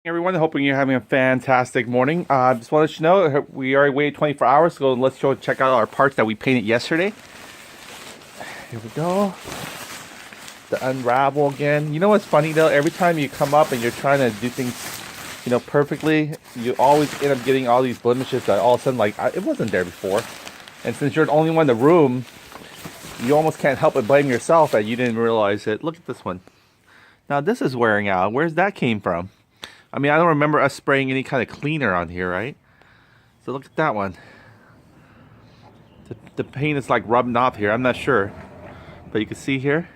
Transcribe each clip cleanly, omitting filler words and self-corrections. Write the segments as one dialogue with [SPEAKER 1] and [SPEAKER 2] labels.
[SPEAKER 1] Everyone, hoping you're having a fantastic morning. Just want to let you know we already waited 24 hours, so let's go check out our parts that we painted yesterday. Here we go. The unravel again. You know what's funny though? Every time you come up and you're trying to do things, perfectly, you always end up getting all these blemishes that all of a sudden, it wasn't there before. And since you're the only one in the room, you almost can't help but blame yourself that you didn't realize it. Look at this one. Now this is wearing out. Where's that came from? I mean, I don't remember us spraying any kind of cleaner on here, right? So look at that one. The paint is like rubbing off here. I'm not sure. But you can see here.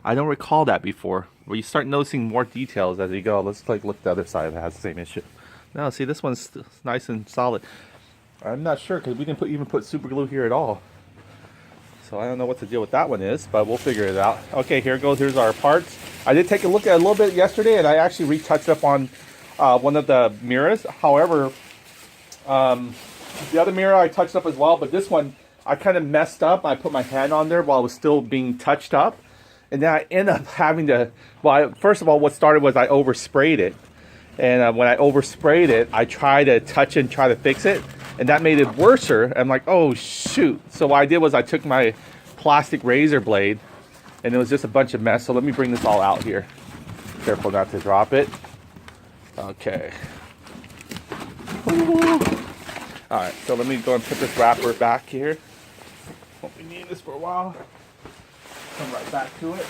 [SPEAKER 1] I don't recall that before. Well, you start noticing more details as you go. Let's look at the other side that has the same issue. Now, see, this one's nice and solid. I'm not sure because we didn't even put super glue here at all. So I don't know what the deal with that one is, but we'll figure it out. Okay, here goes. Here's our parts. I did take a look at it a little bit yesterday, and I actually retouched up on one of the mirrors. However, the other mirror I touched up as well, but this one I kind of messed up. I put my hand on there while it was still being touched up, and then I ended up having to. Well, first of all, what started was I oversprayed it, and when I oversprayed it, I tried to touch it and try to fix it. And that made it worser. I'm like, oh shoot. So what I did was I took my plastic razor blade and it was just a bunch of mess. So let me bring this all out here. Careful not to drop it. Okay. Alright, so let me go and put this wrapper back here. Won't be needing this for a while. Come right back to it.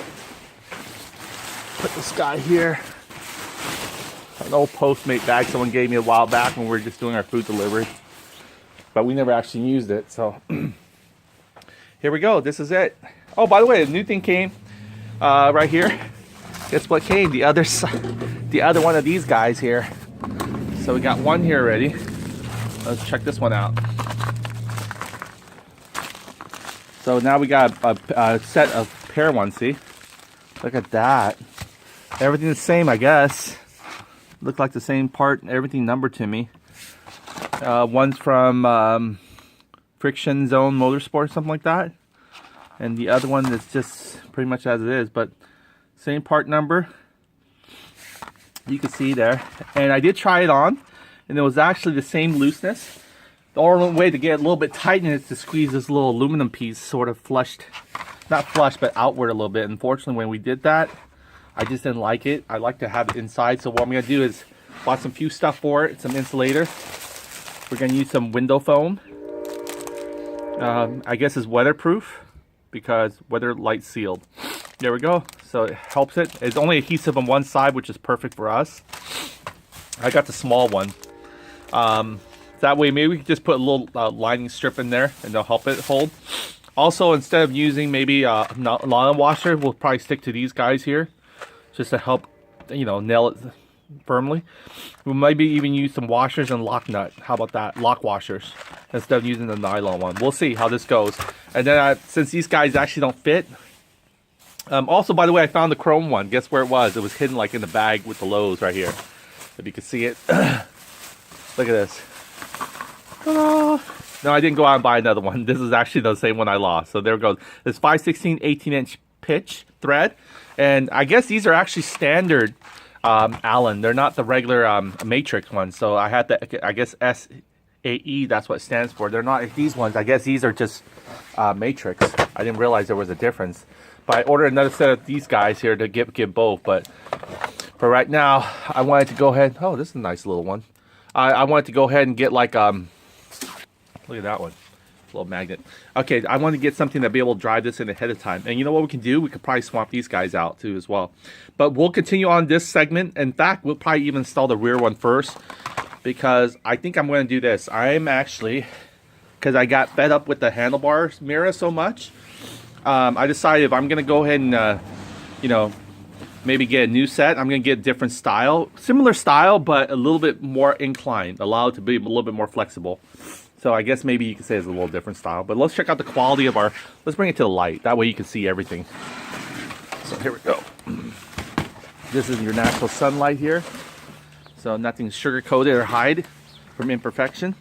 [SPEAKER 1] Put this guy here. An old Postmate bag someone gave me a while back when we were just doing our food delivery. But we never actually used it, so here we go. This is it. Oh, by the way, a new thing came right here. Guess what came? The other one of these guys here. So we got one here already. Let's check this one out. So now we got a set of pair ones. See, look at that. Everything the same, I guess. Look like the same part. Everything numbered to me. One's from Friction Zone Motorsport, something like that. And the other one is just pretty much as it is, but same part number. You can see there. And I did try it on, and it was actually the same looseness. The only way to get a little bit tightened is to squeeze this little aluminum piece sort of flushed, not flush, but outward a little bit. Unfortunately, when we did that, I just didn't like it. I like to have it inside. So what I'm going to do is bought some few stuff for it, some insulator. We're going to use some window foam. I guess it's weatherproof because weather light sealed. There we go. So it helps it. It's only adhesive on one side, which is perfect for us. I got the small one. That way maybe we can just put a little lining strip in there and they'll help it hold. Also, instead of using maybe a nylon washer, we'll probably stick to these guys here just to help, nail it firmly. We might even use some washers and lock nut. How about that? Lock washers instead of using the nylon one. We'll see how this goes. And then since these guys actually don't fit. Also, by the way, I found the chrome one. Guess where it was? It was hidden like in the bag with the Lowe's right here. If you can see it. Look at this. Ta-da! No, I didn't go out and buy another one. This is actually the same one I lost. So there it goes. It's 5/16 18-inch pitch thread. And I guess these are actually standard Allen. They're not the regular matrix ones. So I had the, I guess SAE, that's what it stands for. They're not these ones. I guess these are just matrix. I didn't realize there was a difference. But I ordered another set of these guys here to get both. But for right now, I wanted to go ahead. Oh, this is a nice little one. I wanted to go ahead and get like look at that one. Little magnet. Okay, I want to get something to be able to drive this in ahead of time. And you know what we can do? We could probably swap these guys out too as well. But we'll continue on this segment. In fact, we'll probably even install the rear one first because I think I'm going to do this. I'm actually, because I got fed up with the handlebar mirror so much, I decided if I'm going to go ahead and, maybe get a new set, I'm going to get a different style. Similar style, but a little bit more inclined. Allow it to be a little bit more flexible. So I guess maybe you could say it's a little different style. But let's check out the quality of our... Let's bring it to the light. That way you can see everything. So here we go. This is your natural sunlight here. So nothing sugar-coated or hide from imperfection.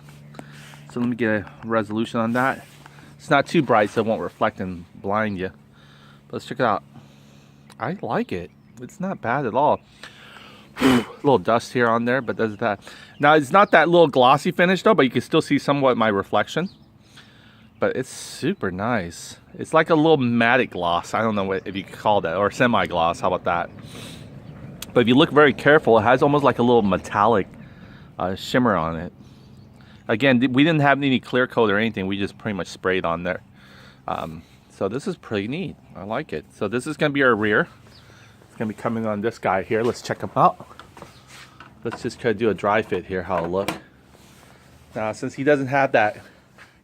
[SPEAKER 1] So let me get a resolution on that. It's not too bright so it won't reflect and blind you. But let's check it out. I like it. It's not bad at all. little dust here on there, but does that. Now it's not that little glossy finish though, but you can still see somewhat my reflection. But it's super nice. It's like a little matte gloss. I don't know what, if you could call that, or semi-gloss. How about that? But if you look very careful, it has almost like a little metallic shimmer on it. Again, we didn't have any clear coat or anything. We just pretty much sprayed on there. So this is pretty neat. I like it. So this is going to be our rear. It's going to be coming on this guy here. Let's check him out. Let's just try to do a dry fit here, how it'll look. Now, since he doesn't have that,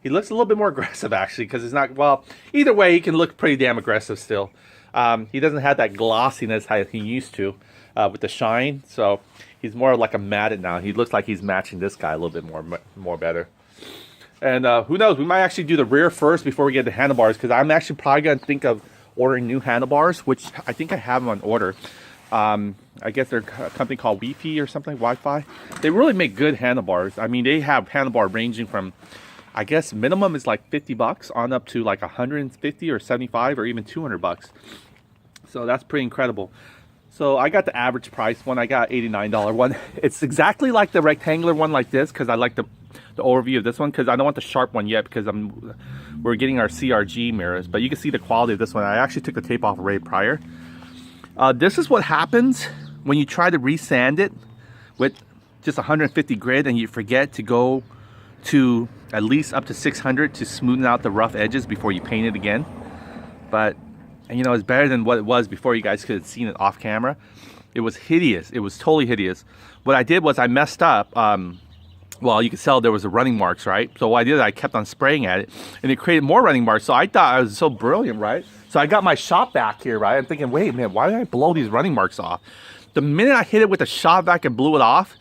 [SPEAKER 1] he looks a little bit more aggressive actually, because it's not, well, either way, he can look pretty damn aggressive still. He doesn't have that glossiness that he used to with the shine, so he's more like a matted now. He looks like he's matching this guy a little bit more better. And who knows, we might actually do the rear first before we get the handlebars, because I'm actually probably going to think of ordering new handlebars, which I think I have them on order. I guess they're a company called Wi-Fi or something, Wi-Fi. They really make good handlebars. I mean, they have handlebar ranging from, I guess minimum is like 50 bucks on up to like 150 or 75 or even 200 bucks. So that's pretty incredible. So I got the average price one. I got $89 one. It's exactly like the rectangular one like this, because I like the overview of this one, because I don't want the sharp one yet, because we're getting our CRG mirrors. But you can see the quality of this one. I actually took the tape off right prior. This is what happens when you try to resand it with just 150 grit and you forget to go to at least up to 600 to smoothen out the rough edges before you paint it again. But you know, it's better than what it was before. You guys could have seen it off camera. It was hideous. It was totally hideous. What I did was I messed up. Well, you could tell there was a running marks, right? So what I did, I kept on spraying at it, and it created more running marks. So I thought I was so brilliant, right? So I got my shop vac here, right? I'm thinking, wait, man, why did I blow these running marks off? The minute I hit it with the shop vac and blew it off,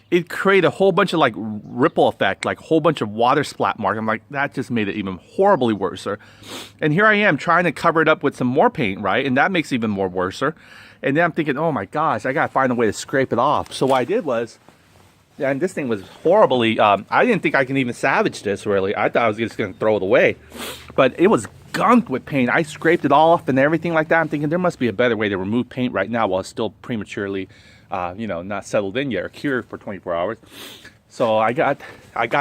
[SPEAKER 1] it created a whole bunch of like ripple effect, like a whole bunch of water splat mark. I'm like, that just made it even horribly worser. And here I am trying to cover it up with some more paint, right? And that makes it even more worser. And then I'm thinking, oh my gosh, I gotta find a way to scrape it off. So what I did was, and this thing was horribly, I didn't think I can even salvage this really. I thought I was just gonna throw it away. But it was gunked with paint. I scraped it off and everything like that. I'm thinking there must be a better way to remove paint right now while it's still prematurely you know, not settled in yet or cured for 24 hours. So I got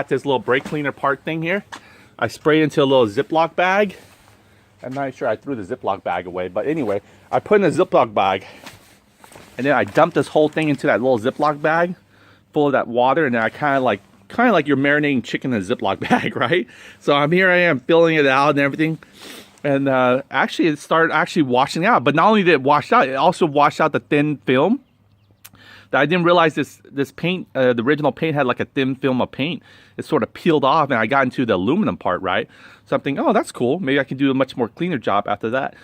[SPEAKER 1] this little brake cleaner part thing here. I sprayed into a little Ziploc bag. I'm not sure I threw the Ziploc bag away, but anyway, I put in a Ziploc bag, and then I dumped this whole thing into that little Ziploc bag full of that water, and then I kind of like you're marinating chicken in a Ziploc bag, right? So I am filling it out and everything. And actually it started actually washing out. But not only did it wash out, it also washed out the thin film. I didn't realize this paint, the original paint had like a thin film of paint. It sort of peeled off, and I got into the aluminum part, right? So I'm thinking, oh, that's cool. Maybe I can do a much more cleaner job after that.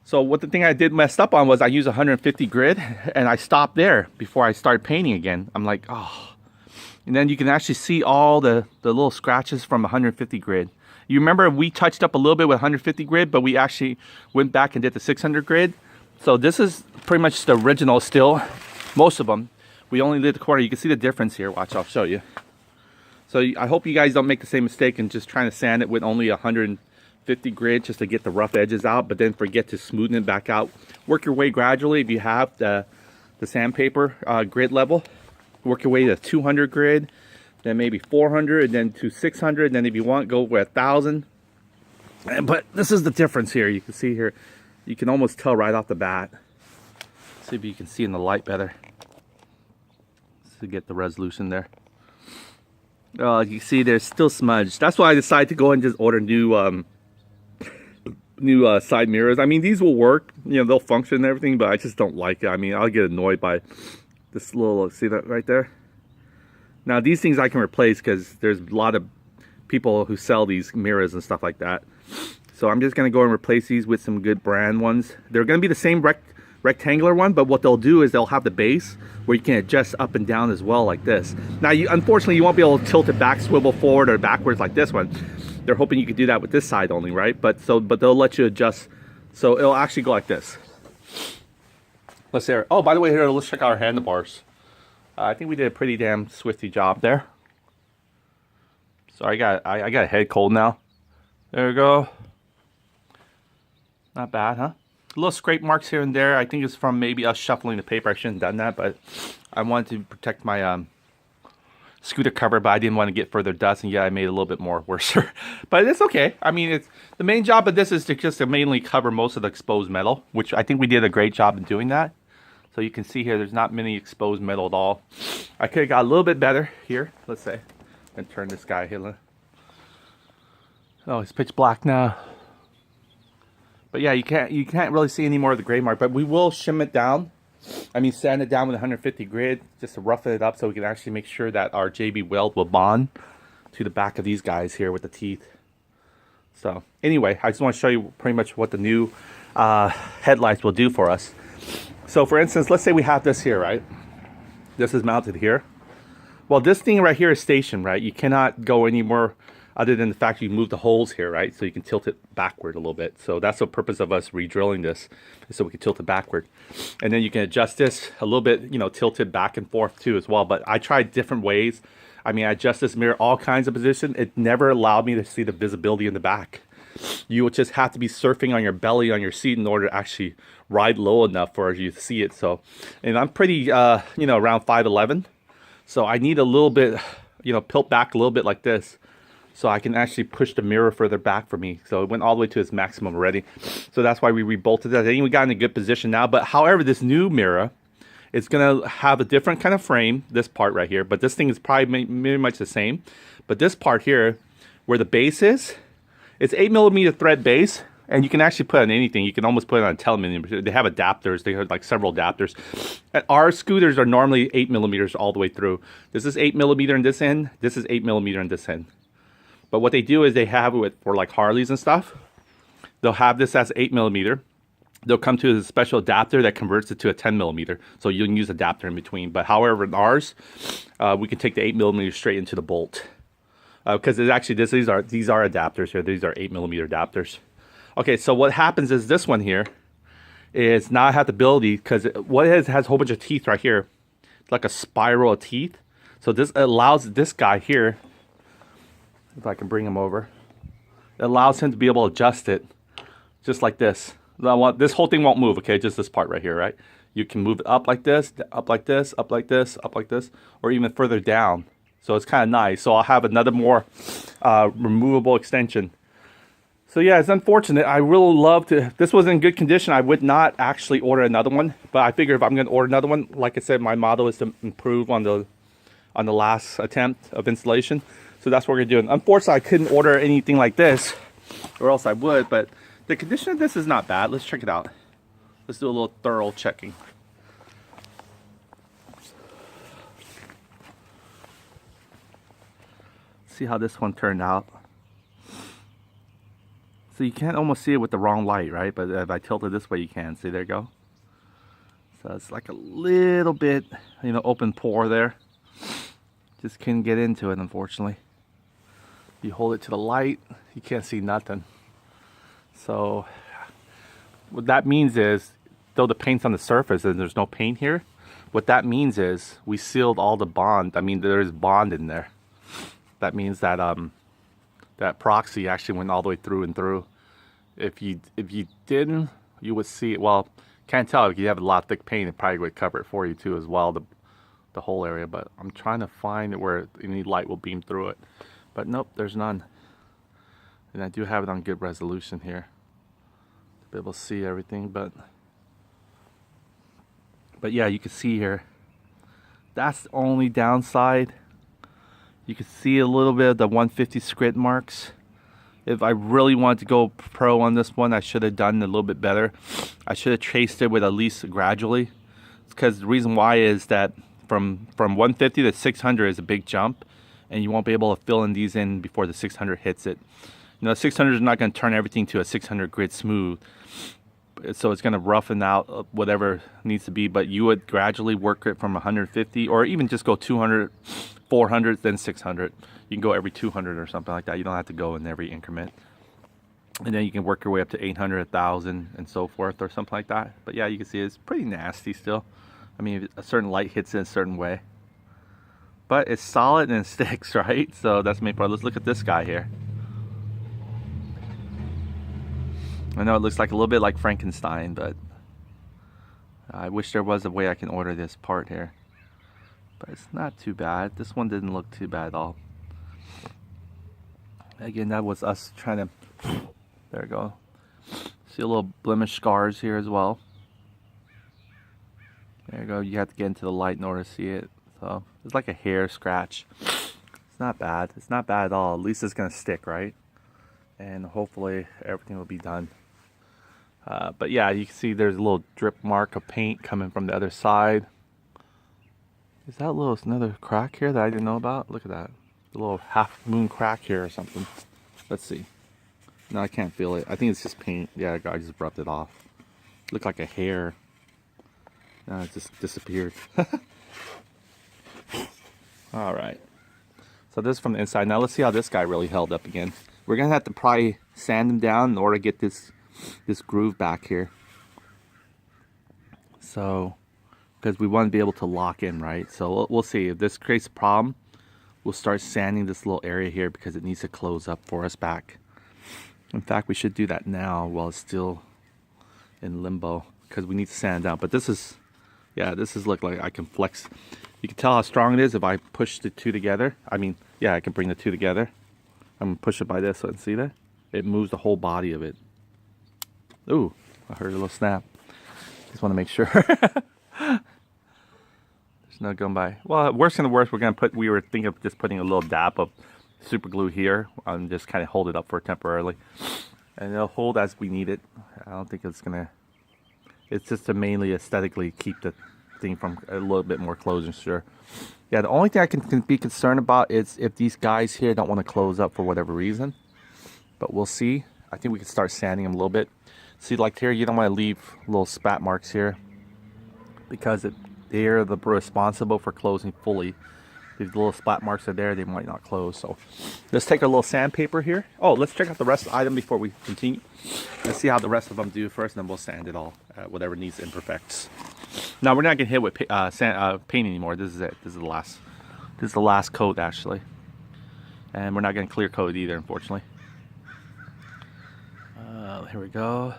[SPEAKER 1] So what the thing I did messed up on was I used 150 grit, and I stopped there before I started painting again. I'm like, oh. And then you can actually see all the little scratches from 150 grit. You remember we touched up a little bit with 150 grit, but we actually went back and did the 600 grit. So this is pretty much the original still. Most of them, we only did the corner. You can see the difference here. Watch, I'll show you. So I hope you guys don't make the same mistake and just trying to sand it with only 150 grit just to get the rough edges out, but then forget to smoothen it back out. Work your way gradually. If you have the sandpaper grit level, work your way to 200 grit, then maybe 400, and then to 600. And then if you want, go with 1,000. But this is the difference here. You can see here, you can almost tell right off the bat. See if you can see in the light better to get the resolution there. Oh, you see there's still smudge. That's why I decided to go and just order new side mirrors. I mean, these will work, you know, they'll function and everything, but I just don't like it. I mean, I'll get annoyed by this little, see that right there? Now these things I can replace because there's a lot of people who sell these mirrors and stuff like that. So I'm just gonna go and replace these with some good brand ones. They're gonna be the same rectangular one, but what they'll do is they'll have the base where you can adjust up and down as well, like this. Now unfortunately you won't be able to tilt it back, swivel forward or backwards like this one. They're hoping you could do that with this side only, right? But they'll let you adjust, so it'll actually go like this. Let's see. Oh, by the way, here, let's check out our handlebars. I think we did a pretty damn swifty job there. So I got a head cold now. There we go. Not bad, huh? Little scrape marks here and there. I think it's from maybe us shuffling the paper. I shouldn't have done that, but I wanted to protect my scooter cover, but I didn't want to get further dust, and yeah, I made it a little bit more worse. But it's okay. I mean, it's the main job of this is to just to mainly cover most of the exposed metal, which I think we did a great job in doing that. So you can see here, there's not many exposed metal at all. I could have got a little bit better here. Let's say, and turn this guy here. Oh, it's pitch black now. But yeah, you can't really see any more of the gray mark. But we will shim it down. I mean, sand it down with 150 grit just to roughen it up so we can actually make sure that our JB weld will bond to the back of these guys here with the teeth. So anyway, I just want to show you pretty much what the new headlights will do for us. So for instance, let's say we have this here, right? This is mounted here. Well, this thing right here is stationed, right? You cannot go anymore other than the fact you move the holes here, right? So you can tilt it backward a little bit. So that's the purpose of us re-drilling this, so we can tilt it backward. And then you can adjust this a little bit, you know, tilt it back and forth too as well. But I tried different ways. I mean, I adjust this mirror all kinds of positions. It never allowed me to see the visibility in the back. You would just have to be surfing on your belly on your seat in order to actually ride low enough for you to see it. So, and I'm pretty, you know, around 5'11". So I need a little bit, you know, tilt back a little bit like this, so I can actually push the mirror further back for me. So it went all the way to its maximum already. So that's why we rebolted that. I think we got in a good position now. But however, this new mirror, it's going to have a different kind of frame, this part right here. But this thing is probably very much the same. But this part here, where the base is, it's 8mm thread base. And you can actually put on anything. You can almost put it on a telemetry. They have adapters. They have like several adapters. And our scooters are normally 8mm all the way through. This is 8mm in this end. This is 8mm in this end. But what they do is they have it for like Harleys and stuff. They'll have this as 8mm. They'll come to a special adapter that converts it to a 10mm. So you can use adapter in between. But however, in ours, we can take the 8mm straight into the bolt. Because it's actually, these are adapters here. These are 8mm adapters. Okay, so what happens is this one here is now I have the ability, because what it has a whole bunch of teeth right here. It's like a spiral of teeth. So this allows this guy here, if I can bring him over, it allows him to be able to adjust it just like this. This whole thing won't move, okay? Just this part right here, right? You can move it up like this, up like this, up like this, up like this, or even further down. So it's kind of nice. So I'll have another more removable extension. So yeah, it's unfortunate. I really love to, if this was in good condition, I would not actually order another one. But I figure if I'm going to order another one, like I said, my motto is to improve on the last attempt of installation. So that's what we're doing. Unfortunately, I couldn't order anything like this, or else I would. But the condition of this is not bad. Let's check it out. Let's do a little thorough checking. See how this one turned out. So you can't almost see it with the wrong light, right? But if I tilt it this way, you can. See, there you go. So it's like a little bit, you know, open pore there. Just couldn't get into it, unfortunately. You hold it to the light, you can't see nothing. So what that means is, though the paint's on the surface and there's no paint here, what that means is we sealed all the bond. I mean, there is bond in there. That means that that proxy actually went all the way through and through. If you didn't, you would see it. Well, can't tell. If you have a lot of thick paint, it probably would cover it for you too as well, the whole area. But I'm trying to find it where any light will beam through it. But nope, there's none. And I do have it on good resolution here to be able to see everything. But yeah, you can see here, that's the only downside. You can see a little bit of the 150 script marks. If I really wanted to go pro on this one, I should have done it a little bit better. I should have traced it with at least gradually. Because the reason why is that from 150 to 600 is a big jump, and you won't be able to fill in these in before the 600 hits it. You know, 600 is not going to turn everything to a 600 grit smooth. So it's going to roughen out whatever needs to be, but you would gradually work it from 150, or even just go 200, 400, then 600. You can go every 200 or something like that. You don't have to go in every increment. And then you can work your way up to 800, 1,000, and so forth, or something like that. But yeah, you can see it's pretty nasty still. I mean, a certain light hits it a certain way. But it's solid and it sticks, right? So that's the main part. Let's look at this guy here. I know it looks like a little bit like Frankenstein, but I wish there was a way I can order this part here. But it's not too bad. This one didn't look too bad at all. Again, that was us trying to, there we go. See a little blemish scars here as well. There you go. You have to get into the light in order to see it. So it's like a hair scratch. It's not bad. It's not bad at all. At least it's going to stick, right? And hopefully everything will be done. But yeah, you can see there's a little drip mark of paint coming from the other side. Is that another crack here that I didn't know about? Look at that. A little half moon crack here or something. Let's see. No, I can't feel it. I think it's just paint. Yeah, I just rubbed it off. Looked like a hair. No, it just disappeared. All right. So this is from the inside. Now let's see how this guy really held up again. We're gonna have to probably sand him down in order to get this groove back here. So, because we want to be able to lock in, right? So we'll see. If this creates a problem, we'll start sanding this little area here because it needs to close up for us back. In fact, we should do that now while it's still in limbo because we need to sand down. But this is, yeah, this is look like I can flex. You can tell how strong it is if I push the two together. I mean, yeah, I can bring the two together. I'm gonna push it by this one. See that? It moves the whole body of it. Ooh, I heard a little snap. Just want to make sure. There's no going by. Well, worst in the worst, we were thinking of just putting a little dab of super glue here and just kind of hold it up for temporarily. And it'll hold as we need it. I don't think it's gonna, it's just to mainly aesthetically keep the thing from a little bit more closure, sure. Yeah, the only thing I can be concerned about is if these guys here don't want to close up for whatever reason. But we'll see. I think we can start sanding them a little bit. See, like here, you don't want to leave little spat marks here because they're responsible for closing fully. These little splat marks are there, they might not close. So let's take a little sandpaper here. Oh, let's check out the rest of the item before we continue. Let's see how the rest of them do first, and then we'll sand it all, whatever needs imperfects. Now we're not gonna hit with paint anymore. This is it. This is the last. This is the last coat actually, and we're not gonna clear coat either, unfortunately. Here we go.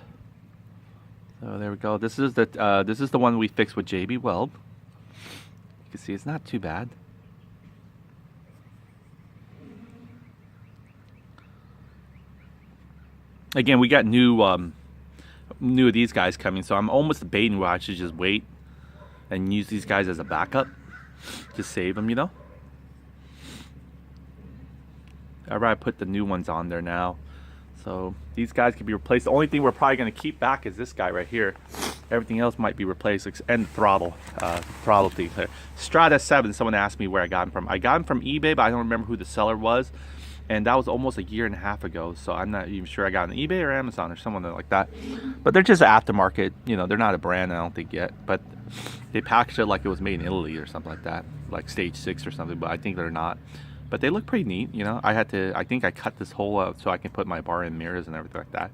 [SPEAKER 1] So there we go. This is the one we fixed with JB Weld. You can see it's not too bad. Again, we got new of these guys coming, so I'm almost debating whether I should just wait and use these guys as a backup to save them, you know. Alright, I put the new ones on there now. So these guys can be replaced. The only thing we're probably going to keep back is this guy right here. Everything else might be replaced, and throttle thief. Strata 7, someone asked me where I got him from. I got him from eBay, but I don't remember who the seller was. And that was almost a year and a half ago, so I'm not even sure I got on eBay or Amazon or someone like that. But they're just aftermarket, you know, they're not a brand, I don't think yet. But they packaged it like it was made in Italy or something like that, like Stage 6 or something, but I think they're not. But they look pretty neat, you know. I think I cut this hole out so I can put my bar in mirrors and everything like that.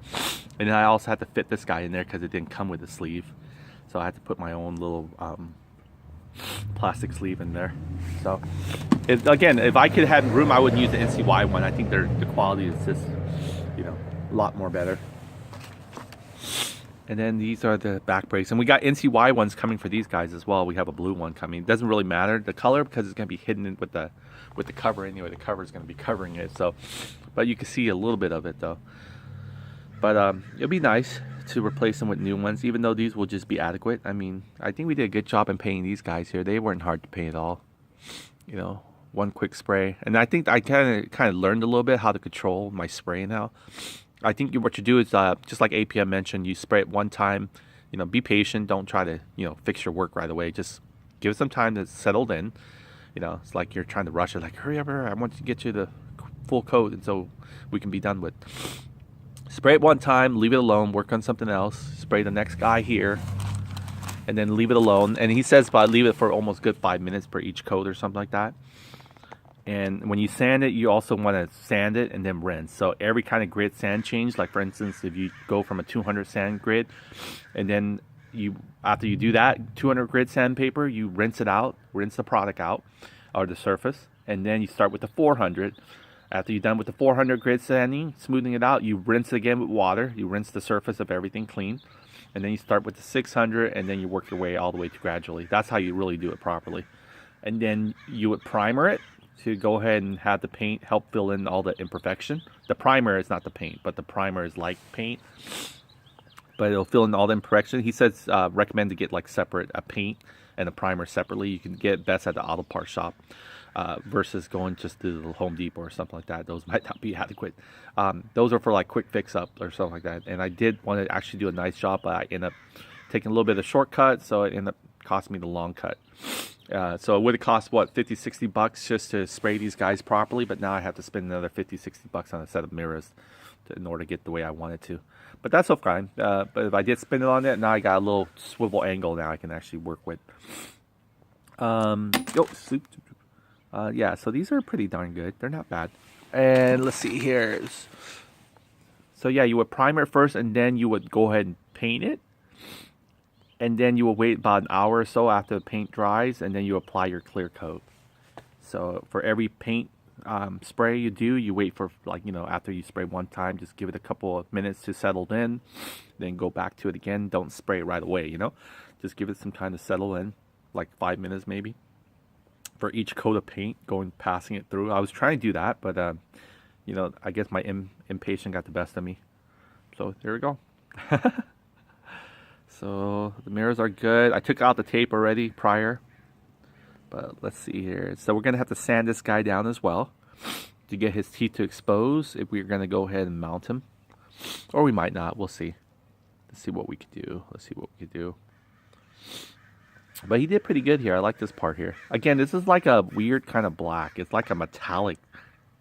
[SPEAKER 1] And then I also had to fit this guy in there because it didn't come with a sleeve. So I had to put my own little plastic sleeve in there. So again, if I could have room, I would use the NCY one. I think the quality is just, you know, a lot more better. And then these are the back brakes, and we got NCY ones coming for these guys as well. We have a blue one coming. It doesn't really matter the color because it's going to be hidden in with the cover anyway. The cover is going to be covering it, so but you can see a little bit of it though. But it'll be nice to replace them with new ones, even though these will just be adequate. I mean, I think we did a good job in painting these guys here. They weren't hard to paint at all. You know, one quick spray, and I think I kind of learned a little bit how to control my spray now. I think what you do is just like APM mentioned, you spray it one time. You know, be patient. Don't try to, you know, fix your work right away. Just give it some time to settle in. You know, it's like you're trying to rush it. Like, hurry up, I want to get you the full coat, and so we can be done with. Spray it one time, leave it alone, work on something else. Spray the next guy here, and then leave it alone. And he says about leave it for almost good 5 minutes per each coat or something like that. And when you sand it, you also want to sand it and then rinse. So every kind of grit sand change, like for instance, if you go from a 200 sand grit, and then after you do that 200 grit sandpaper, you rinse it out, rinse the product out, or the surface, and then you start with the 400. After you're done with the 400 grit sanding, smoothing it out, you rinse it again with water. You rinse the surface of everything clean. And then you start with the 600, and then you work your way all the way to gradually. That's how you really do it properly. And then you would primer it to go ahead and have the paint help fill in all the imperfection. The primer is not the paint, but the primer is like paint. But it'll fill in all the imperfection. He says recommend to get like separate a paint and a primer separately. You can get it best at the auto parts shop. Versus going just to the Home Depot or something like that. Those might not be adequate. Those are for like quick fix up or something like that. And I did want to actually do a nice job, but I ended up taking a little bit of the shortcut, so it ended up costing me the long cut. So it would have cost, what, 50, 60 bucks just to spray these guys properly, but now I have to spend another 50, 60 bucks on a set of mirrors in order to get the way I wanted to. But that's all fine. But if I did spin it on it, now I got a little swivel angle now I can actually work with. Yeah, so these are pretty darn good. They're not bad. And let's see here. So yeah, you would primer it first, and then you would go ahead and paint it. And then you will wait about an hour or so after the paint dries, and then you apply your clear coat. So for every paint spray you do, you wait for, like, you know, after you spray one time, just give it a couple of minutes to settle in. Then go back to it again. Don't spray it right away, you know. Just give it some time to settle in, like 5 minutes maybe. For each coat of paint, passing it through. I was trying to do that, but you know, I guess my impatience got the best of me. So there we go. So the mirrors are good. I took out the tape already prior, but let's see here. So we're gonna have to sand this guy down as well to get his teeth to expose if we're gonna go ahead and mount him, or we might not. We'll see. Let's see what we could do. But he did pretty good here. I like this part here. Again, this is like a weird kind of black. It's like a metallic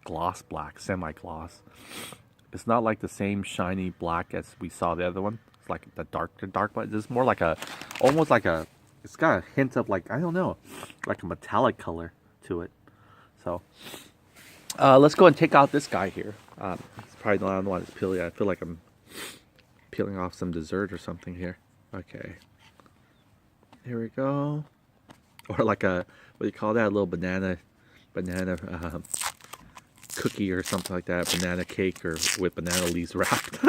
[SPEAKER 1] gloss black, semi-gloss. It's not like the same shiny black as we saw the other one. It's like the dark black. This is more like almost like it's got a hint of, like, I don't know, like a metallic color to it. So let's go and take out this guy here. It's probably not the one that's peeling. I feel like I'm peeling off some dessert or something here. Okay. Here we go. Or like a, what do you call that? A little banana cookie or something like that. Banana cake or with banana leaves wrapped.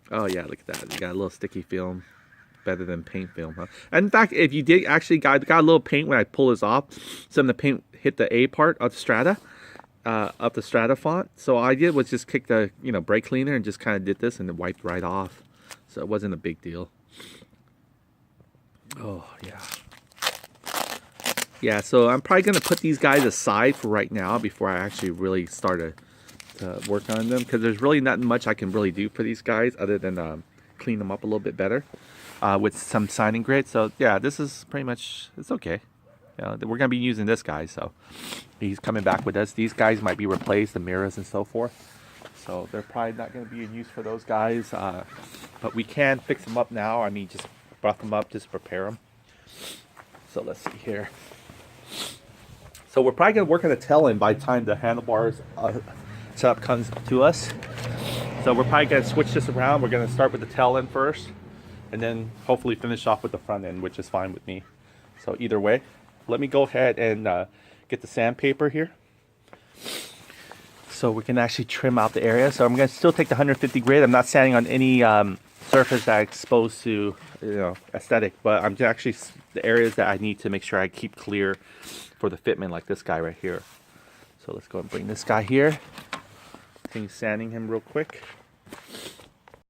[SPEAKER 1] Oh yeah, look at that. You got a little sticky film. Better than paint film, huh? And in fact, if you did actually got a little paint when I pull this off, some of the paint hit the A part of the strata, of the strata font. So all I did was just kick the, you know, brake cleaner and just kind of did this and it wiped right off. So it wasn't a big deal. Oh, yeah. Yeah, so I'm probably going to put these guys aside for right now before I actually really start to work on them. Because there's really not much I can really do for these guys other than clean them up a little bit better with some sanding grit. So, yeah, this is pretty much, it's okay. You know, we're going to be using this guy, so he's coming back with us. These guys might be replaced, the mirrors and so forth. So they're probably not going to be in use for those guys. But we can fix them up now. I mean, just buff them up, just prepare them. So let's see here. So we're probably going to work on the tail end by the time the handlebars setup comes to us. So we're probably going to switch this around. We're going to start with the tail end first, and then hopefully finish off with the front end, which is fine with me. So either way, let me go ahead and get the sandpaper here, so we can actually trim out the area. So I'm going to still take the 150 grit. I'm not sanding on any surface that exposed to, you know, aesthetic, but I'm actually the areas that I need to make sure I keep clear for the fitment, like this guy right here. So let's go and bring this guy here. Continue sanding him real quick.